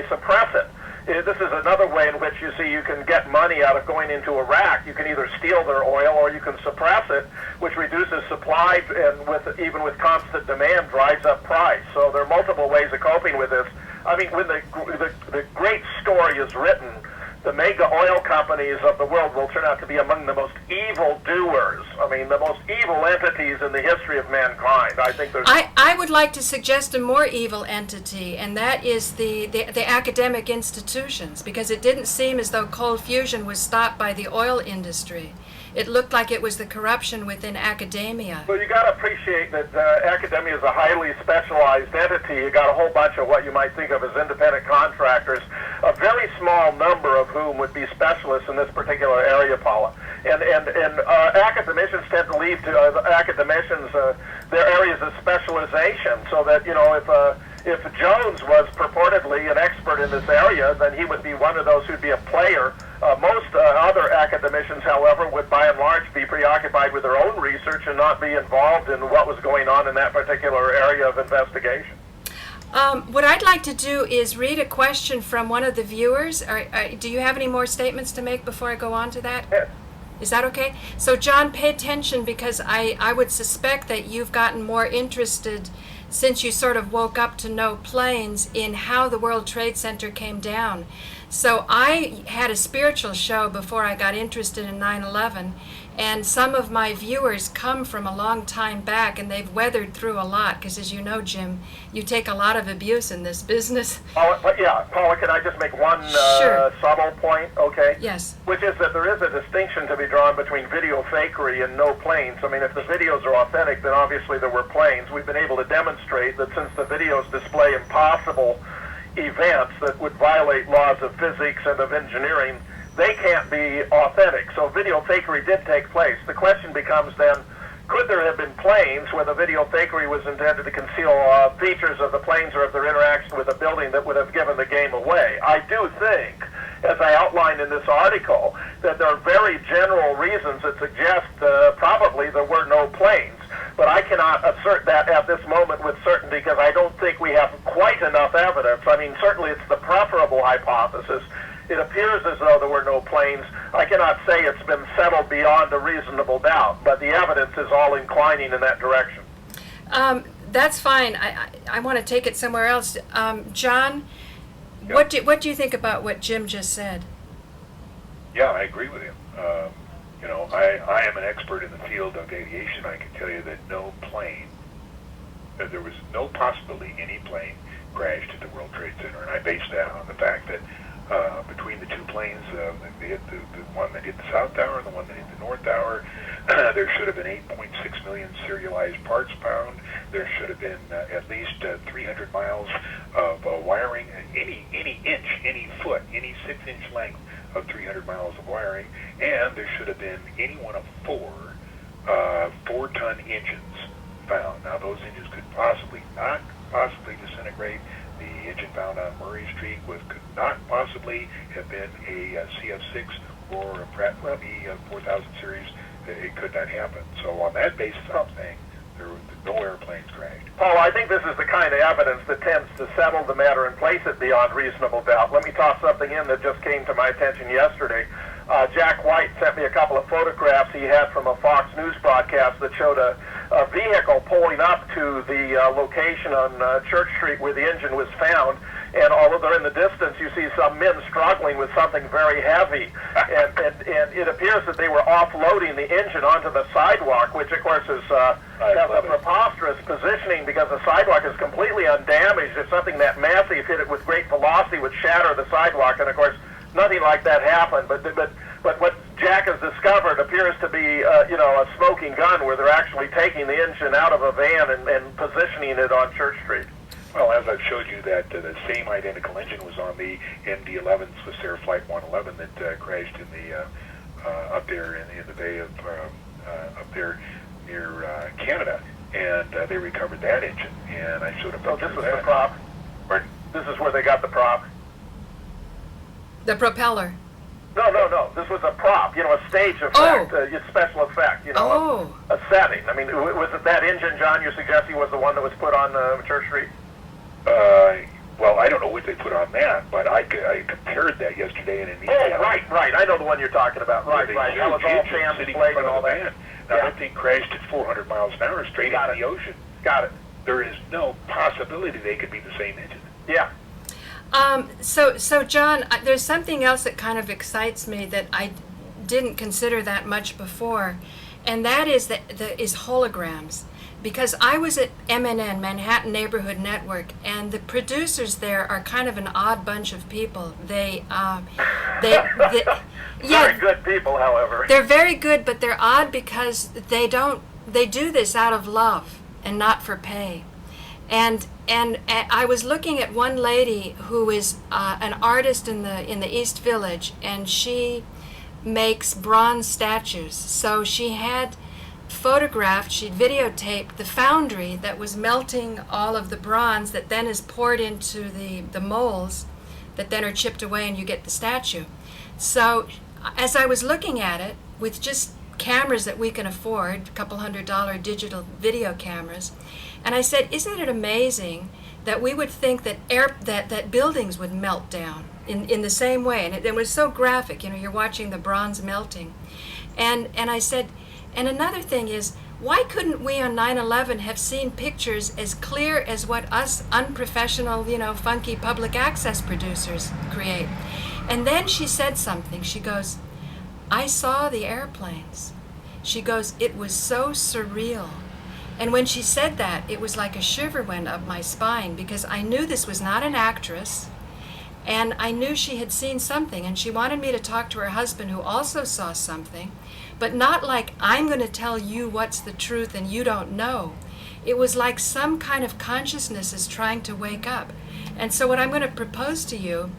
suppress it. This is another way in which you can get money out of going into Iraq. You can either steal their oil or you can suppress it, which reduces supply, and even with constant demand drives up price. So there are multiple ways of coping with this. I mean, when the great story is written, the mega oil companies of the world will turn out to be among the most evil doers. I mean, the most evil entities in the history of mankind. I think there's... I would like to suggest a more evil entity, and that is the academic institutions, because it didn't seem as though cold fusion was stopped by the oil industry. It looked like it was the corruption within academia. Well, you got to appreciate that academia is a highly specialized entity. You got a whole bunch of what you might think of as independent contractors, a very small number of whom would be specialists in this particular area, Paula. And academicians tend to leave to academicians their areas of specialization, so that if Jones was purportedly an expert in this area, then he would be one of those who'd be a player. Most other academicians, however, would by and large be preoccupied with their own research and not be involved in what was going on in that particular area of investigation. What I'd like to do is read a question from one of the viewers. Do you have any more statements to make before I go on to that? Yes. Is that okay? So, John, pay attention, because I would suspect that you've gotten more interested since you sort of woke up to no planes, in how the World Trade Center came down. So I had a spiritual show before I got interested in 9/11, and some of my viewers come from a long time back, and they've weathered through a lot, because as you know, Jim, you take a lot of abuse in this business. Oh, but yeah, Paula, can I just make one Sure. subtle point, okay? Yes. Which is that there is a distinction to be drawn between video fakery and no planes. I mean, if the videos are authentic, then obviously there were planes. We've been able to demonstrate that since the videos display impossible events that would violate laws of physics and of engineering, they can't be authentic. So video fakery did take place. The question becomes then, could there have been planes where the video fakery was intended to conceal features of the planes or of their interaction with a building that would have given the game away? I do think, as I outlined in this article, that there are very general reasons that suggest probably there were no planes. But I cannot assert that at this moment with certainty because I don't think we have quite enough evidence. I mean, certainly it's the preferable hypothesis. It appears as though there were no planes. I cannot say it's been settled beyond a reasonable doubt, but the evidence is all inclining in that direction. That's fine. I want to take it somewhere else. John, Yeah. what do you think about what Jim just said? Yeah, I agree with him. You know, I am an expert in the field of aviation. I can tell you that no plane, there was no possibility any plane crashed at the World Trade Center, and I base that on the fact that between the two planes, they hit the one that hit the South Tower and the one that hit the North Tower, there should have been 8.6 million serialized parts found. There should have been at least 300 miles of wiring, any inch, any foot, any 6-inch length of 300 miles of wiring, and there should have been any one of four 4-ton engines found. Now, those engines could not possibly disintegrate. The engine found on Murray Street could not possibly have been a CF6 or a Pratt & Whitney 4000 series. It could not happen. So on that basis, I'm saying there were no airplanes crashed. Paul, I think this is the kind of evidence that tends to settle the matter and place it beyond reasonable doubt. Let me toss something in that just came to my attention yesterday. Jack White sent me a couple of photographs he had from a Fox News broadcast that showed a vehicle pulling up to the location on Church Street where the engine was found. And although they're in the distance, you see some men struggling with something very heavy. And it appears that they were offloading the engine onto the sidewalk, which, of course, is a preposterous positioning because the sidewalk is completely undamaged. If something that massive hit it with great velocity would shatter the sidewalk. And, of course, nothing like that happened. But what Jack has discovered appears to be, a smoking gun where they're actually taking the engine out of a van and positioning it on Church Street. Well, as I've showed you, that the same identical engine was on the MD-11 Swiss Air Flight 111 that crashed in the up there in the bay of up there near Canada, and they recovered that engine. And I showed a picture of that. So this was the prop. Pardon? This is where they got the prop. The propeller. No. This was a prop, a stage effect, it's special effect, a setting. I mean, was it that engine, John, you're suggesting was the one that was put on Church Street? Well, I don't know what they put on that, but I compared that yesterday in an email. Oh, right. I know the one you're talking about. Right. That was all fan displayed and all that. Now, that thing crashed at 400 miles an hour straight into the ocean. Got it. There is no possibility they could be the same engine. Yeah. So John, there's something else that kind of excites me that I didn't consider that much before, and that is holograms. Because I was at MNN, Manhattan Neighborhood Network, and the producers there are kind of an odd bunch of people. They very good people, however. They're very good, but they're odd because they do this out of love and not for pay. And I was looking at one lady who is an artist in the East Village, and she makes bronze statues. So she had she'd videotaped the foundry that was melting all of the bronze that then is poured into the molds that then are chipped away and you get the statue. So as I was looking at it with just cameras that we can afford, a couple $100 digital video cameras, and I said, isn't it amazing that we would think that that buildings would melt down in the same way? And it was so graphic, you're watching the bronze melting. And I said, and another thing is, why couldn't we on 9/11 have seen pictures as clear as what us unprofessional, funky public access producers create? And then she said something. She goes, I saw the airplanes. She goes, it was so surreal. And when she said that, it was like a shiver went up my spine, because I knew this was not an actress, and I knew she had seen something, and she wanted me to talk to her husband, who also saw something, but not like, I'm going to tell you what's the truth and you don't know. It was like some kind of consciousness is trying to wake up. And so what I'm going to propose to you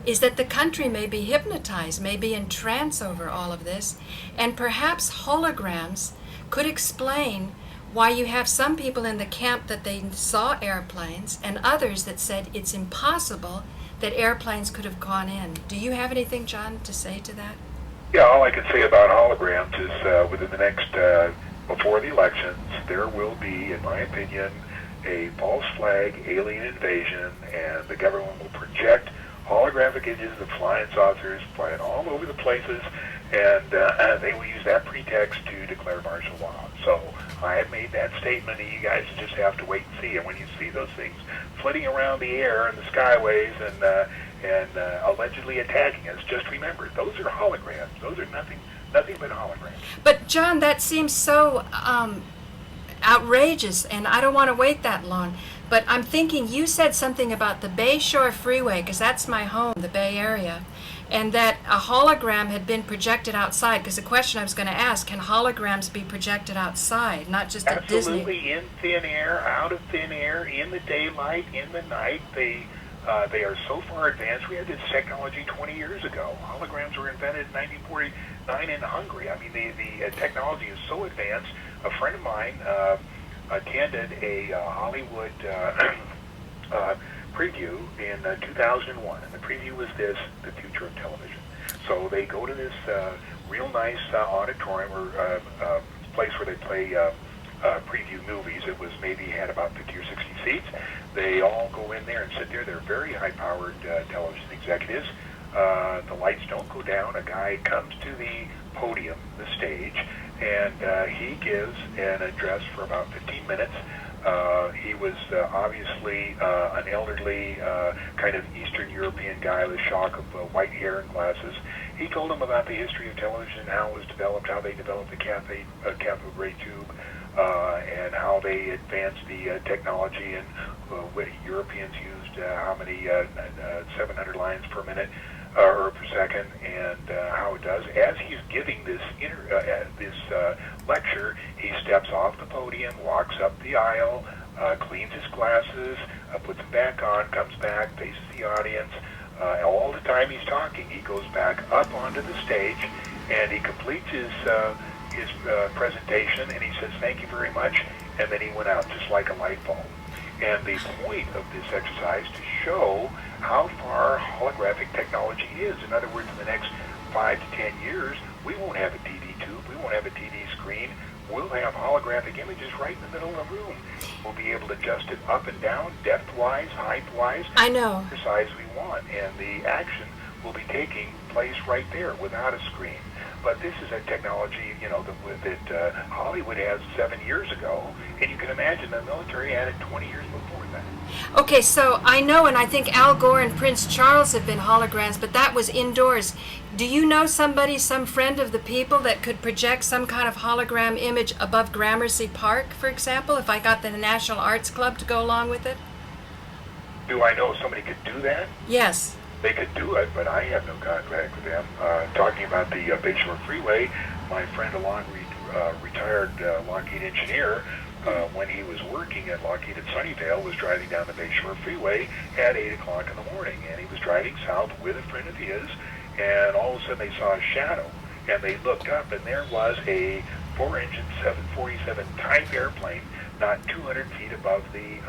is that the country may be hypnotized, may be in trance over all of this, and perhaps holograms could explain why you have some people in the camp that they saw airplanes and others that said it's impossible that airplanes could have gone in. Do you have anything, John, to say to that? Yeah, all I can say about holograms is within the next, before the elections, there will be, in my opinion, a false flag alien invasion, and the government will project holographic images of flying saucers flying all over the places, and they will use that pretext to declare martial law. So I have made that statement, and you guys just have to wait and see. And when you see those things flitting around the air and the skyways and allegedly attacking us, just remember, those are holograms. Those are nothing but holograms. But John, that seems so outrageous, and I don't want to wait that long. But I'm thinking, you said something about the Bayshore Freeway, because that's my home, the Bay Area, and that a hologram had been projected outside, because the question I was going to ask, can holograms be projected outside, not just at Disney? Absolutely, in thin air, out of thin air, in the daylight, in the night. They are so far advanced. We had this technology 20 years ago. Holograms were invented in 1949 in Hungary. I mean, the technology is so advanced. A friend of mine attended a Hollywood preview in 2001, and the preview was this: the future of television. So they go to this real nice auditorium or place where they play preview movies. It was maybe had about 50 or 60 seats. They all go in there and sit there. They're very high-powered television executives. The lights don't go down. A guy comes to the podium, the stage, and he gives an address for about 15 minutes. He was obviously an elderly, kind of Eastern European guy with a shock of white hair and glasses. He told them about the history of television, how it was developed, how they developed the cathode ray tube, and how they advanced the technology, and what Europeans used, how many 700 lines per minute or per second, and how it does. As he's giving this lecture, he steps off the podium, walks up the aisle, cleans his glasses, puts them back on, comes back, faces the audience. All the time he's talking, he goes back up onto the stage, and he completes his presentation, and he says, "Thank you very much," and then he went out just like a light bulb. And the point of this exercise to show how far holographic technology is. In other words, in the next 5 to 10 years, we won't have a TV tube, we won't have a TV screen. We'll have holographic images right in the middle of the room. We'll be able to adjust it up and down, depth-wise, height-wise. I know. The size we want, and the action will be taking place right there without a screen. But this is a technology, that Hollywood has 7 years ago, and you can imagine the military had it 20 years before that. Okay, so I know, and I think Al Gore and Prince Charles have been holograms, but that was indoors. Do you know somebody, some friend of the people, that could project some kind of hologram image above Gramercy Park, for example, if I got the National Arts Club to go along with it? Do I know somebody could do that? Yes. They could do it, but I have no contact with them. Talking about the Bayshore Freeway, my friend, a retired Lockheed engineer, when he was working at Lockheed at Sunnyvale, was driving down the Bayshore Freeway at 8 o'clock in the morning, and he was driving south with a friend of his, and all of a sudden they saw a shadow, and they looked up, and there was a 4-engine 747 type airplane not 200 feet above the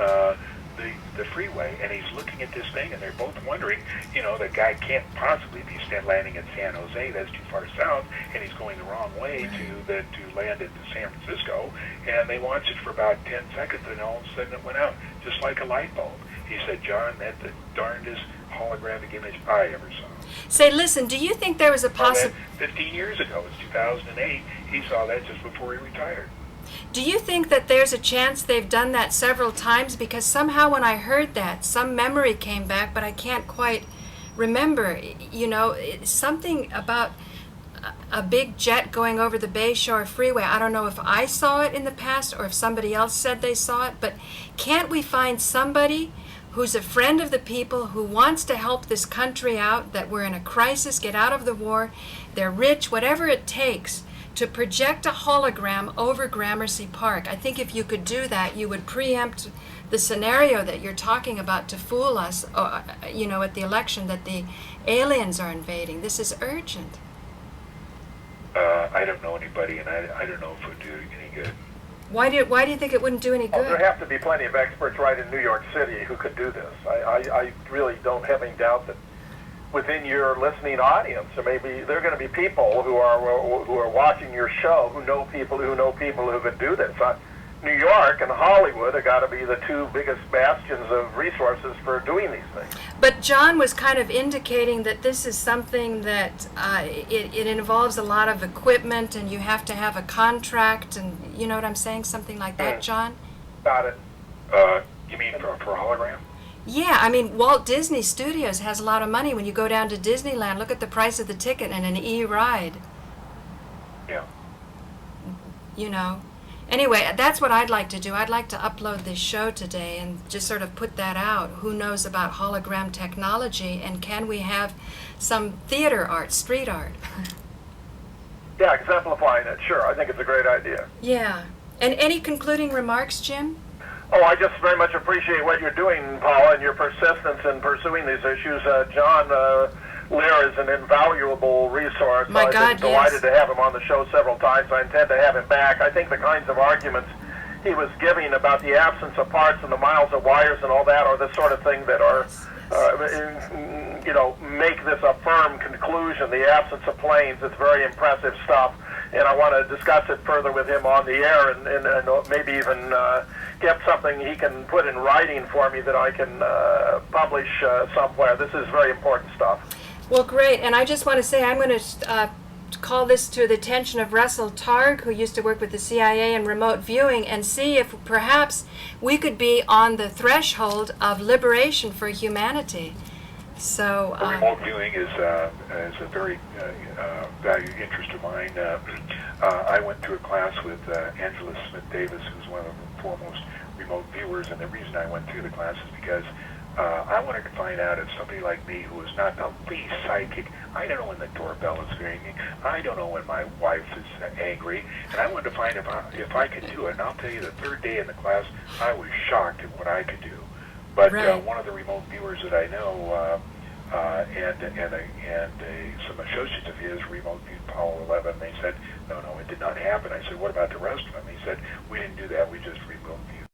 freeway, and he's looking at this thing, and they're both wondering, the guy can't possibly be landing at San Jose, that's too far south, and he's going the wrong way to land at San Francisco. And they watched it for about 10 seconds, and all of a sudden it went out, just like a light bulb. He said, "John, that's the darndest holographic image I ever saw." Say, listen, do you think there was a possible... 15 years ago, it was 2008, he saw that just before he retired. Do you think that there's a chance they've done that several times? Because somehow when I heard that, some memory came back, but I can't quite remember. You know, it's something about a big jet going over the Bayshore Freeway. I don't know if I saw it in the past or if somebody else said they saw it, but can't we find somebody who's a friend of the people, who wants to help this country out, that we're in a crisis, get out of the war, they're rich, whatever it takes, to project a hologram over Gramercy Park? I think if you could do that, you would preempt the scenario that you're talking about to fool us, you know, at the election, that the aliens are invading. This is urgent. I don't know anybody, and I don't know if it would do any good. Why do you think it wouldn't do any good? There have to be plenty of experts right in New York City who could do this. I really don't have any doubt that within your listening audience, there are going to be people who are watching your show who know people who could do this. New York and Hollywood have got to be the two biggest bastions of resources for doing these things. But John was kind of indicating that this is something that it involves a lot of equipment, and you have to have a contract, and you know what I'm saying? Something like that, John? Got it. You mean for a hologram? Yeah, I mean, Walt Disney Studios has a lot of money. When you go down to Disneyland, look at the price of the ticket and an E-ride. Yeah. You know. Anyway, that's what I'd like to do. I'd like to upload this show today and just sort of put that out. Who knows about hologram technology, and can we have some theater art, street art? Yeah, exemplifying it, sure. I think it's a great idea. Yeah. And any concluding remarks, Jim? Oh, I just very much appreciate what you're doing, Paula, and your persistence in pursuing these issues. John Lear is an invaluable resource. My God, I've been delighted to have him on the show several times. I intend to have him back. I think the kinds of arguments he was giving about the absence of parts and the miles of wires and all that are the sort of thing that are, you know, make this a firm conclusion. The absence of planes, it's very impressive stuff. And I want to discuss it further with him on the air, and maybe even get something he can put in writing for me that I can publish somewhere. This is very important stuff. Well, great. And I just want to say I'm going to call this to the attention of Russell Targ, who used to work with the CIA in remote viewing, and see if perhaps we could be on the threshold of liberation for humanity. So remote viewing is a very valued interest of mine. I went through a class with Angela Smith Davis, who's one of the foremost remote viewers, and the reason I went through the class is because I wanted to find out if somebody like me, who is not the least psychic, I don't know when the doorbell is ringing, I don't know when my wife is angry, and I wanted to find if I could do it. And I'll tell you, the third day in the class, I was shocked at what I could do. But one of the remote viewers that I know, and some associates of his remote viewed Apollo 11. They said, no, it did not happen. I said, what about the rest of them? He said, we didn't do that. We just remote viewed.